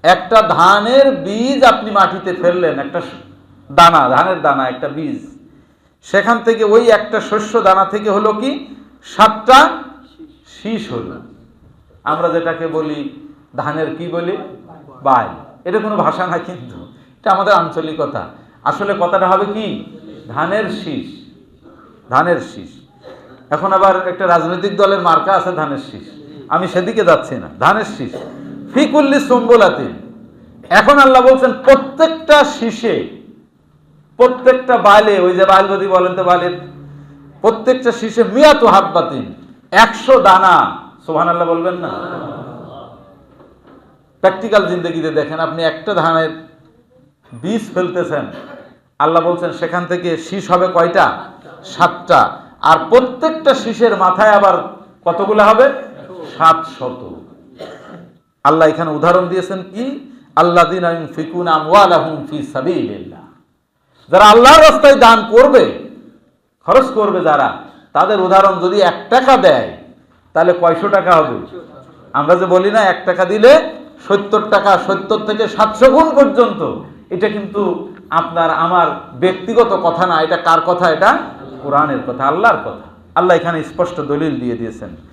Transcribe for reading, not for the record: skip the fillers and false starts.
একটা ধানের বীজ আপনি মাটিতে ফেললেন, একটা দানা, ধানের দানা, একটা বীজ, সেখান থেকে ওই একটা শস্য দানা থেকে হলো কি 7টা শীষ হলো। আমরা যেটাকে বলি ধানের কি বলি, বাইল। এটা কোনো ভাষা না, কিন্তু এটা আমাদের আঞ্চলিকতা। আসলে কথাটা হবে কি, ধানের শীষ, ধানের শীষ। এখন আবার একটা রাজনৈতিক দলের মার্কা আছে ধানের শীষ, আমি সেদিকে যাচ্ছি না। ধানের শীষ ফিকুল্লি সুম্বুলাতিন। এখন আল্লাহ বলছেন প্রত্যেকটা শীষে, প্রত্যেকটা বালে, ওই যে বাল যদি বলেন তো বালের, প্রত্যেকটা শীষে মিয়াতু হাব্বাতিন, 100 দানা। সুবহানাল্লাহ বলবেন না? প্র্যাকটিক্যাল জিন্দগিতে দেখেন, আপনি একটা ধানের বীজ ফেলতেছেন, আল্লাহ বলছেন সেখান থেকে শীষ হবে কয়টা? 7টা। আর প্রত্যেকটা শীষের মাথায় আবার কতগুলো হবে? 700। আল্লাহ এখানে উদাহরণ দিয়েছেন কি, আল্লাযীনা ইউনফিকুনা আমওয়ালাহুম ফি সাবিলিল্লাহ, যারা আল্লাহর রাস্তায় দান করবে, খরচ করবে যারা, তাদের উদাহরণ যদি 1 টাকা দেয় তাহলে কয়শো টাকা হবে? আমরা যে বলি না 1 টাকা দিলে 70 টাকা, 70 থেকে 700 গুণ পর্যন্ত। এটা কিন্তু আপনার আমার ব্যক্তিগত কথা না, এটা কার কথা? এটা কোরআনের কথা, আল্লাহর কথা। আল্লাহ এখানে স্পষ্ট দলিল দিয়ে দিয়েছেন।